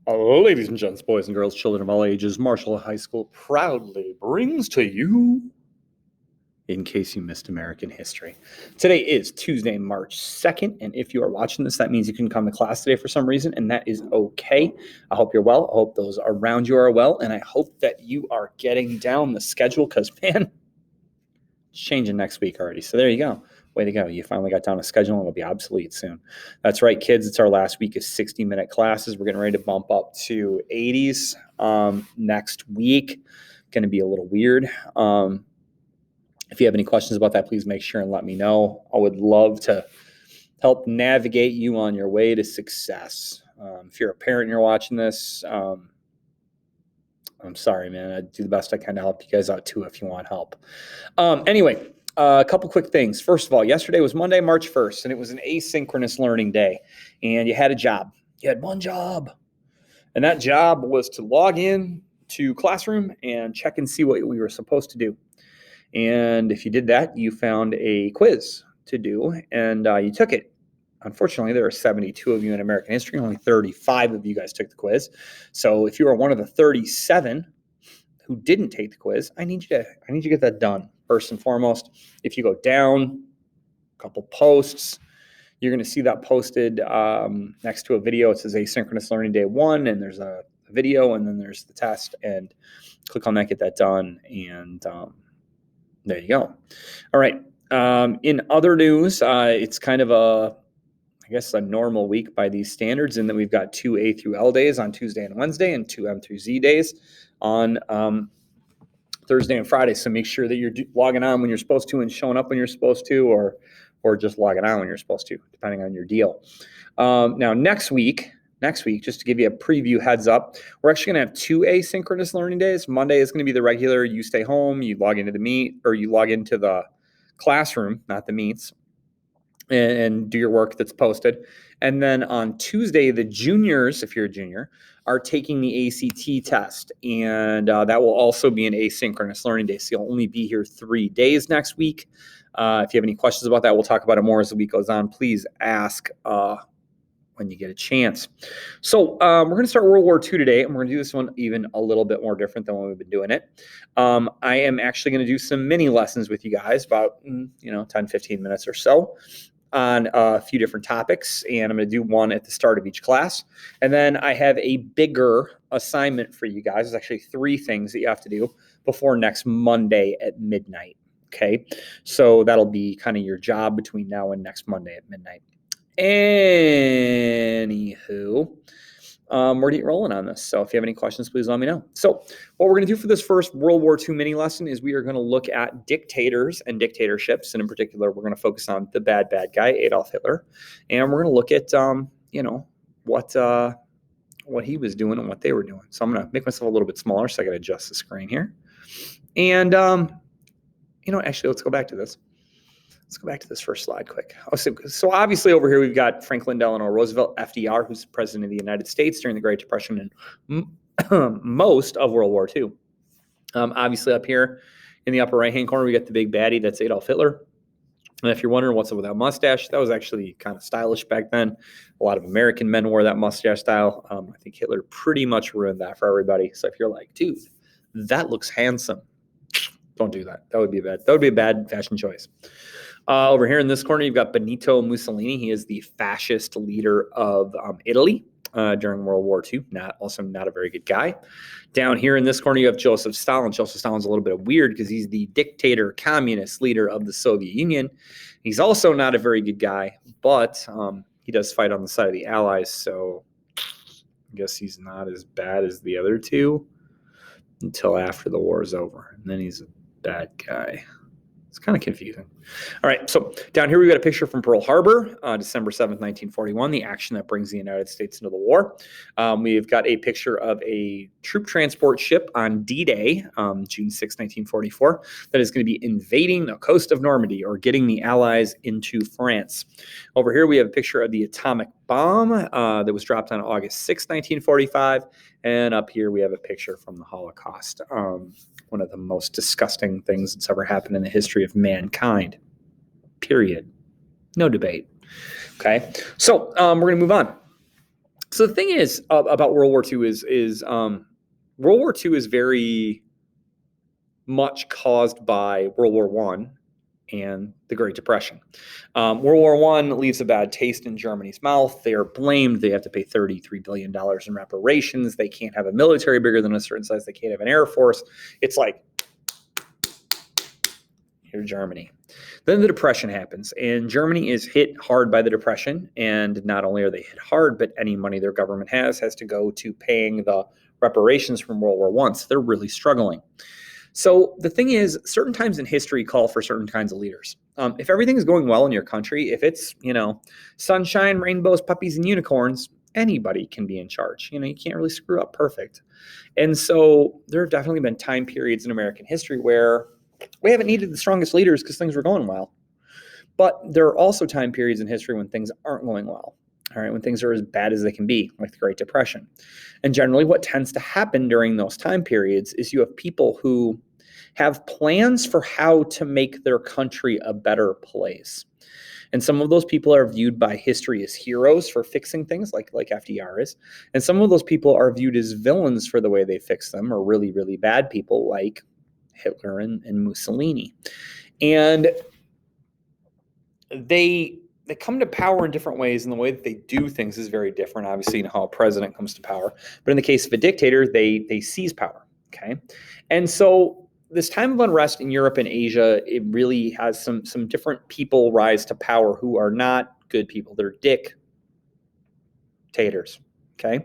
Ladies and gents, boys and girls, children of all ages, Marshall High School proudly brings to you, in case you missed American history. Today is Tuesday, March 2nd, and if you are watching this, that means you can come to class today for some reason, and that is okay. I hope you're well. I hope those around you are well, and I hope that you are getting down the schedule because, man, it's changing next week already. So there you go. Way to go. You finally got down a schedule and it'll be obsolete soon. That's right, kids. It's our last week of 60-minute classes. We're getting ready to bump up to 80s next week. Going to be a little weird. If you have any questions about that, please make sure and let me know. I would love to help navigate you on your way to success. If you're a parent and you're watching this, I'm sorry, man. I do the best I can to help you guys out too if you want help. Anyway, a couple quick things. First of all, yesterday was Monday, March 1st, and it was an asynchronous learning day. And you had a job. You had one job. And that job was to log in to Classroom and check and see what we were supposed to do. And if you did that, you found a quiz to do, and you took it. Unfortunately, there are 72 of you in American history. Only 35 of you guys took the quiz. So if you are one of the 37 who didn't take the quiz, I need you to get that done. First and foremost, if you go down a couple posts, you're going to see that posted next to a video. It says Asynchronous Learning Day 1, and there's a video, and then there's the test. And click on that, get that done, and there you go. All right. In other news, it's kind of a normal week by these standards, in that we've got 2 A through L days on Tuesday and Wednesday, and 2 M through Z days on Thursday and Friday. So make sure that you're logging on when you're supposed to and showing up when you're supposed to, or just logging on when you're supposed to, depending on your deal. Now, next week, just to give you a preview heads up, we're actually going to have 2 asynchronous learning days. Monday is going to be the regular, you stay home, you log into the meet, or you log into the classroom, not the meets, and do your work that's posted. And then on Tuesday, the juniors, if you're a junior, are taking the ACT test. And that will also be an asynchronous learning day. So you'll only be here 3 days next week. If you have any questions about that, we'll talk about it more as the week goes on. Please ask when you get a chance. So we're going to start World War II today, and we're going to do this one even a little bit more different than when we've been doing it. I am actually going to do some mini lessons with you guys, about 10, 15 minutes or so, on a few different topics, and I'm going to do one at the start of each class. And then I have a bigger assignment for you guys. There's actually 3 things that you have to do before next Monday at midnight. Okay, so that'll be kind of your job between now and next Monday at midnight. Anywho, we're getting rolling on this. So if you have any questions, please let me know. So what we're going to do for this first World War II mini lesson is we are going to look at dictators and dictatorships. And in particular, we're going to focus on the bad guy, Adolf Hitler. And we're going to look at, what he was doing and what they were doing. So I'm going to make myself a little bit smaller so I can adjust the screen here. And, actually, let's go back to this. Let's go back to this first slide quick. So obviously over here, we've got Franklin Delano Roosevelt, FDR, who's president of the United States during the Great Depression and most of World War II. Obviously up here in the upper right-hand corner, we got the big baddie. That's Adolf Hitler. And if you're wondering what's up with that mustache, that was actually kind of stylish back then. A lot of American men wore that mustache style. I think Hitler pretty much ruined that for everybody. So if you're like, dude, that looks handsome, don't do that. That would be a bad fashion choice. Over here in this corner, you've got Benito Mussolini. He is the fascist leader of Italy during World War II. Also not a very good guy. Down here in this corner, you have Joseph Stalin. Joseph Stalin's a little bit weird because he's the dictator, communist leader of the Soviet Union. He's also not a very good guy, but he does fight on the side of the Allies. So I guess he's not as bad as the other two until after the war is over. And then he's a bad guy. It's kind of confusing. All right, so down here we've got a picture from Pearl Harbor, December 7th, 1941, the action that brings the United States into the war. We've got a picture of a troop transport ship on D-Day, June 6, 1944, that is going to be invading the coast of Normandy, or getting the Allies into France. Over here we have a picture of the atomic bomb that was dropped on August 6, 1945. And up here we have a picture from the Holocaust, one of the most disgusting things that's ever happened in the history of mankind, period. No debate. Okay, so we're going to move on. So the thing is about World War II is World War II is very much caused by World War One and the Great Depression. World War One leaves a bad taste in Germany's mouth. They are blamed. They have to pay $33 billion in reparations. They can't have a military bigger than a certain size. They can't have an air force. It's like, here, Germany. Then the Depression happens, and Germany is hit hard by the Depression. And not only are they hit hard, but any money their government has to go to paying the reparations from World War I. So they're really struggling. So the thing is, certain times in history call for certain kinds of leaders. If everything is going well in your country, if it's, sunshine, rainbows, puppies, and unicorns, anybody can be in charge. You can't really screw up perfect. And so there have definitely been time periods in American history where we haven't needed the strongest leaders because things were going well. But there are also time periods in history when things aren't going well. All right, when things are as bad as they can be, like the Great Depression. And generally what tends to happen during those time periods is you have people who have plans for how to make their country a better place. And some of those people are viewed by history as heroes for fixing things, like FDR is. And some of those people are viewed as villains for the way they fix them, or really, really bad people like Hitler and Mussolini. And they come to power in different ways, and the way that they do things is very different. Obviously, how a president comes to power. But in the case of a dictator, they seize power. Okay. And so this time of unrest in Europe and Asia, it really has some different people rise to power who are not good people. They're dictators. Okay.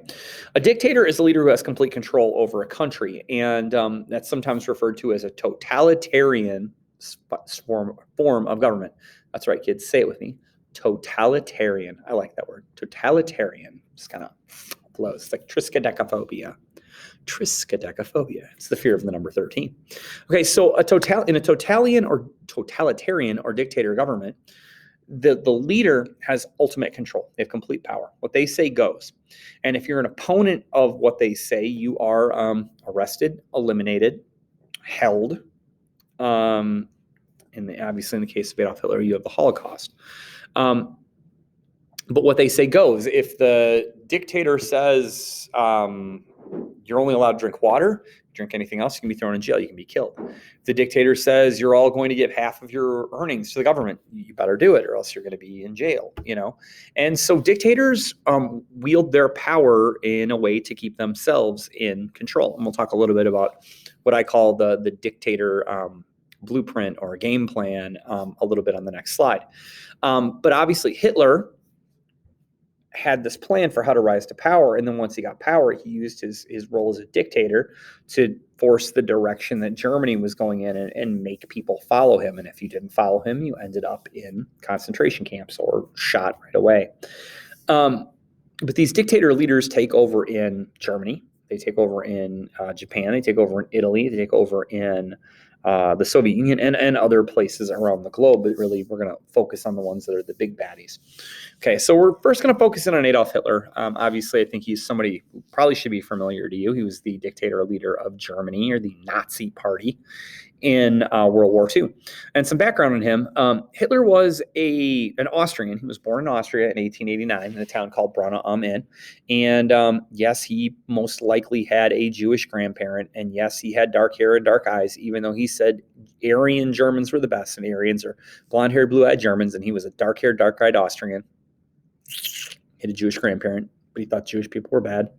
A dictator is a leader who has complete control over a country. And that's sometimes referred to as a totalitarian form of government. That's right, kids. Say it with me. Totalitarian. I like that word. Totalitarian. Just kind of flows. It's like triskaidekaphobia. Triskaidekaphobia. It's the fear of the number 13. Okay, so in a totalitarian or dictator government, the leader has ultimate control. They have complete power. What they say goes. And if you're an opponent of what they say, you are arrested, eliminated, held. Obviously, in the case of Adolf Hitler, you have the Holocaust. But what they say goes. If the dictator says you're only allowed to drink water, drink anything else, you can be thrown in jail, you can be killed. If the dictator says you're all going to give half of your earnings to the government, you better do it or else you're going to be in jail, And so dictators wield their power in a way to keep themselves in control. And we'll talk a little bit about what I call the dictator blueprint or game plan a little bit on the next slide. But obviously Hitler had this plan for how to rise to power. And then once he got power, he used his role as a dictator to force the direction that Germany was going in and make people follow him. And if you didn't follow him, you ended up in concentration camps or shot right away. But these dictator leaders take over in Germany. They take over in Japan. They take over in Italy. They take over in the Soviet Union and other places around the globe. But really, we're going to focus on the ones that are the big baddies. Okay, so we're first going to focus in on Adolf Hitler. Obviously, I think he's somebody who probably should be familiar to you. He was the dictator leader of Germany, or the Nazi Party, in World War II. And some background on him. Hitler was an Austrian. He was born in Austria in 1889 in a town called Braunau am Inn. And yes, he most likely had a Jewish grandparent. And yes, he had dark hair and dark eyes, even though he said Aryan Germans were the best. And Aryans are blonde-haired, blue-eyed Germans. And he was a dark-haired, dark-eyed Austrian. He had a Jewish grandparent, but he thought Jewish people were bad.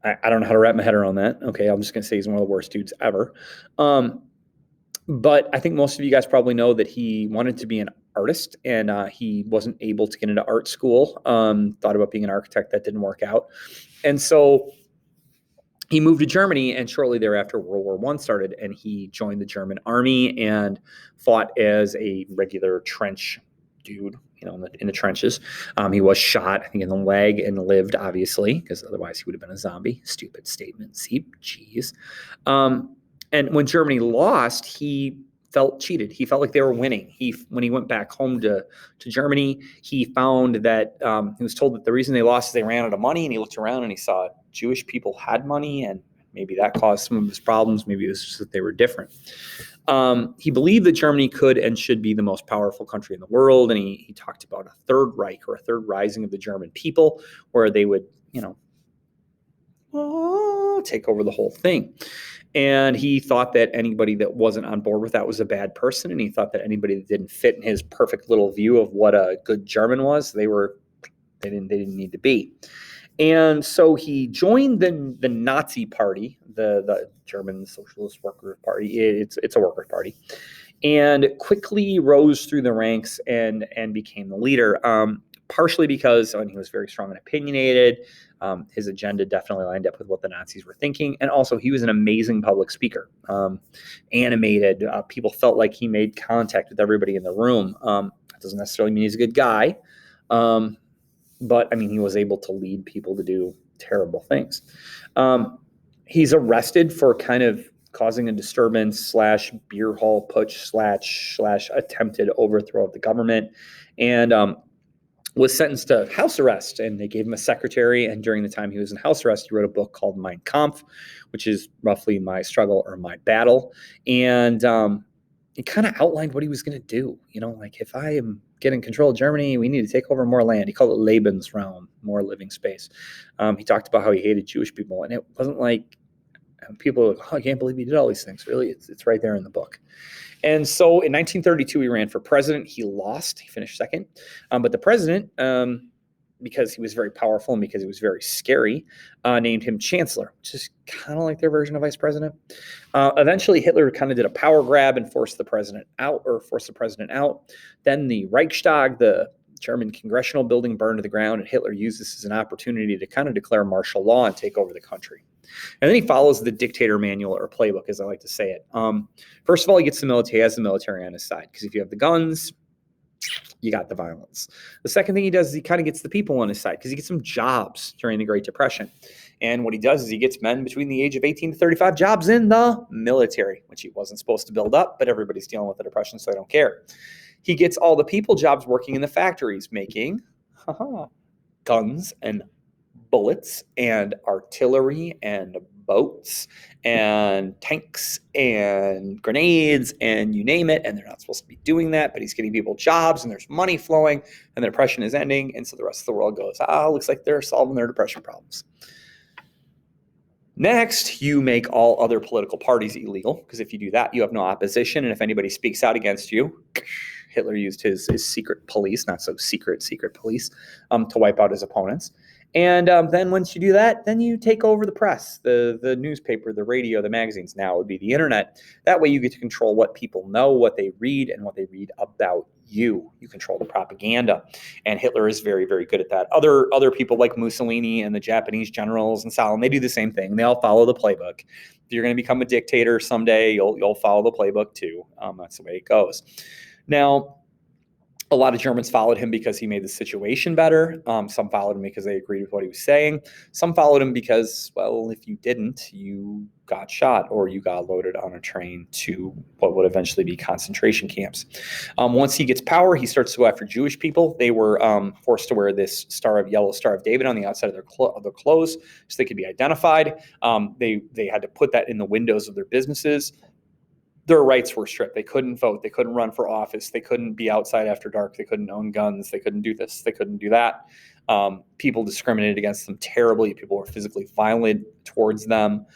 I don't know how to wrap my head around that. Okay, I'm just going to say he's one of the worst dudes ever. But I think most of you guys probably know that he wanted to be an artist, and he wasn't able to get into art school. Thought about being an architect. That didn't work out. And so he moved to Germany, and shortly thereafter, World War I started, and he joined the German army and fought as a regular trench dude, in the trenches. He was shot, I think, in the leg and lived, obviously, because otherwise he would have been a zombie. Stupid statement. See, jeez. And when Germany lost, he felt cheated. He felt like they were winning. When he went back home to Germany, he found that he was told that the reason they lost is they ran out of money, and he looked around and he saw Jewish people had money, and maybe that caused some of his problems. Maybe it was just that they were different. He believed that Germany could and should be the most powerful country in the world, and he talked about a third Reich, or a third rising of the German people, where they would, take over the whole thing. And he thought that anybody that wasn't on board with that was a bad person, and he thought that anybody that didn't fit in his perfect little view of what a good German was, they didn't need to be. And so he joined the Nazi Party, the German Socialist Workers Party. It's a workers' party, and quickly rose through the ranks and became the leader. Partially because he was very strong and opinionated. His agenda definitely lined up with what the Nazis were thinking. And also, he was an amazing public speaker, animated. People felt like he made contact with everybody in the room. That doesn't necessarily mean he's a good guy. But, he was able to lead people to do terrible things. He's arrested for kind of causing a disturbance / beer hall putsch / attempted overthrow of the government. And was sentenced to house arrest, and they gave him a secretary. And during the time he was in house arrest, he wrote a book called Mein Kampf, which is roughly my struggle or my battle. And he kind of outlined what he was going to do. If I am getting control of Germany, we need to take over more land. He called it Lebensraum, more living space. He talked about how he hated Jewish people, and it wasn't like people were like, "Oh, I can't believe he did all these things." Really, it's right there in the book. And so in 1932, he ran for president. He lost. He finished second. But the president, because he was very powerful and because he was very scary, named him chancellor, which is kind of like their version of vice president. Eventually, Hitler kind of did a power grab and forced the president out. Then the Reichstag, the German congressional building, burned to the ground, and Hitler used this as an opportunity to kind of declare martial law and take over the country. And then he follows the dictator manual, or playbook, as I like to say it. First of all, he has the military on his side, because if you have the guns, you got the violence. The second thing he does is he kind of gets the people on his side, because he gets them jobs during the Great Depression. And what he does is he gets men between the age of 18 to 35 jobs in the military, which he wasn't supposed to build up, but everybody's dealing with the Depression, so they don't care. He gets all the people jobs working in the factories, making guns and bullets and artillery and boats and tanks and grenades and you name it. And they're not supposed to be doing that, but he's getting people jobs, and there's money flowing, and the Depression is ending. And so the rest of the world goes, looks like they're solving their Depression problems. Next, you make all other political parties illegal, because if you do that, you have no opposition. And if anybody speaks out against you, Hitler used his secret police, not so secret police, to wipe out his opponents. And then once you do that, then you take over the press, the newspaper, the radio, the magazines. Now it would be the internet. That way you get to control what people know, what they read, and what they read about you. You control the propaganda. And Hitler is very, very good at that. Other people like Mussolini and the Japanese generals and Stalin, they do the same thing. They all follow the playbook. If you're going to become a dictator someday, you'll follow the playbook too. That's the way it goes. Now, a lot of Germans followed him because he made the situation better. Some followed him because they agreed with what he was saying. Some followed him because, well, if you didn't, you got shot or you got loaded on a train to what would eventually be concentration camps. Once he gets power, he starts to go after Jewish people. They were forced to wear this yellow Star of David on the outside of their clothes so they could be identified. They had to put that in the windows of their businesses. Their rights were stripped. They couldn't vote. They couldn't run for office. They couldn't be outside after dark. They couldn't own guns. They couldn't do this. They couldn't do that. People discriminated against them terribly. People were physically violent towards them.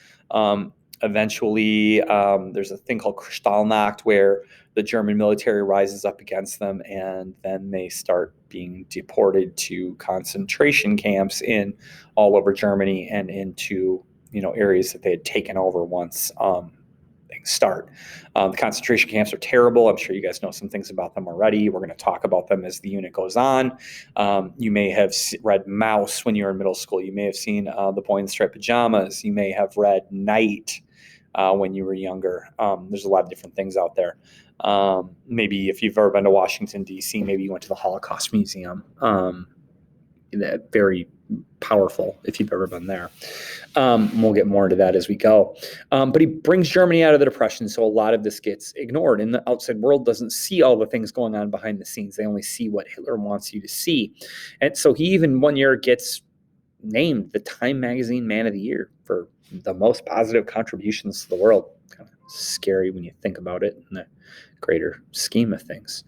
Eventually, there's a thing called Kristallnacht where the German military rises up against them, and then they start being deported to concentration camps in all over Germany and into areas that they had taken over once. Start. The concentration camps are terrible. I'm sure you guys know some things about them already. We're going to talk about them as the unit goes on. You may have read Mouse when you were in middle school. You may have seen The Boy in the Striped Pajamas. You may have read Night when you were younger. There's a lot of different things out there. Maybe if you've ever been to Washington, D.C., maybe you went to the Holocaust Museum. Very powerful if you've ever been there. We'll get more into that as we go. But he brings Germany out of the Depression, so a lot of this gets ignored. And the outside world doesn't see all the things going on behind the scenes. They only see what Hitler wants you to see. And so he even one year gets named the Time Magazine Man of the Year for the most positive contributions to the world. Kind of Scary when you think about it in the greater scheme of things.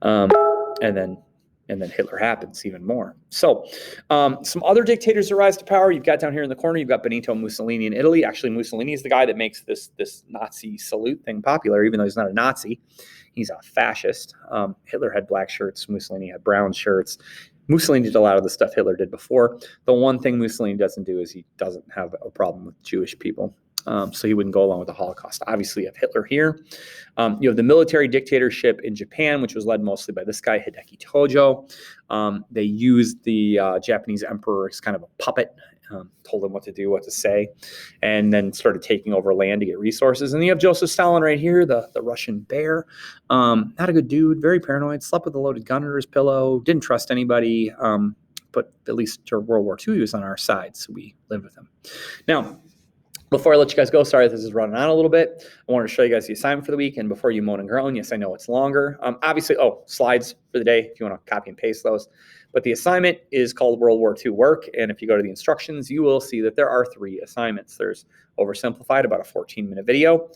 And then Hitler happens even more. So some other dictators that rise to power. You've got down here in the corner, you've got Benito Mussolini in Italy. Actually, Mussolini is the guy that makes this Nazi salute thing popular, even though he's not a Nazi. He's a fascist. Hitler had black shirts. Mussolini had brown shirts. Mussolini did a lot of the stuff Hitler did before. The one thing Mussolini doesn't do is he doesn't have a problem with Jewish people. So he wouldn't go along with the Holocaust. Obviously, you have Hitler here. You have the military dictatorship in Japan, which was led mostly by this guy, Hideki Tojo. They used the Japanese emperor as kind of a puppet, told him what to do, what to say, and then started taking over land to get resources. And you have Joseph Stalin right here, the Russian bear. Not a good dude, very paranoid, slept with a loaded gun under his pillow, didn't trust anybody. But at least during World War II, he was on our side, so we lived with him. Now, before I let you guys go, sorry this is running on a little bit. I wanted to show you guys the assignment for the week. And before you moan and groan, yes, I know it's longer. Obviously, slides for the day if you want to copy and paste those. But the assignment is called World War II work. And if you go to the instructions, you will see that there are 3 assignments. There's oversimplified, about a 14-minute video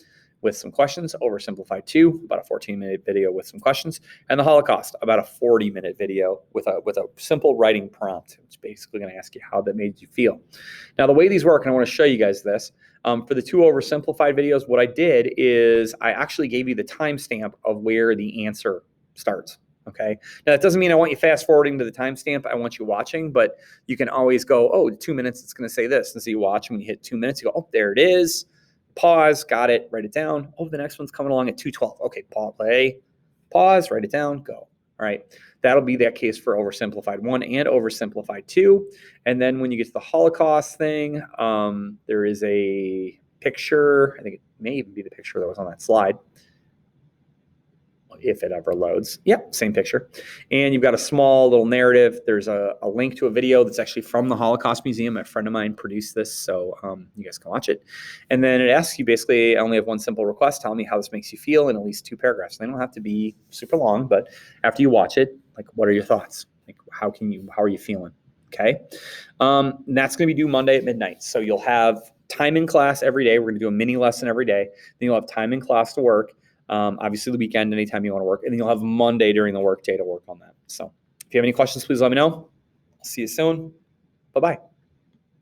with some questions. Oversimplified 2, about a 14-minute video with some questions. And the Holocaust, about a 40-minute video with a simple writing prompt. It's basically going to ask you how that made you feel. Now, the way these work, and I want to show you guys this, for the 2 oversimplified videos, what I did is I actually gave you the timestamp of where the answer starts. Okay. Now, that doesn't mean I want you fast forwarding to the timestamp. I want you watching, but you can always go, 2 minutes, it's going to say this. And so you watch, and when you hit 2 minutes, you go, there it is. Pause, got it, write it down. The next one's coming along at 2:12. Okay, play, pause, write it down, go. All right. That'll be that case for oversimplified 1 and oversimplified 2. And then when you get to the Holocaust thing, there is a picture. I think it may even be the picture that was on that slide, if it ever loads. Yep, same picture. And you've got a small little narrative. There's a link to a video that's actually from the Holocaust Museum. A friend of mine produced this, so you guys can watch it. And then it asks you basically, I only have one simple request. Tell me how this makes you feel in at least 2 paragraphs. They don't have to be super long, but after you watch it, like, what are your thoughts? Like, how are you feeling? Okay. And that's going to be due Monday at midnight. So you'll have time in class every day. We're going to do a mini lesson every day. Then you'll have time in class to work. Obviously the weekend, anytime you want to work, and then you'll have Monday during the work day to work on that. So if you have any questions, please let me know. I'll see you soon. Bye-bye.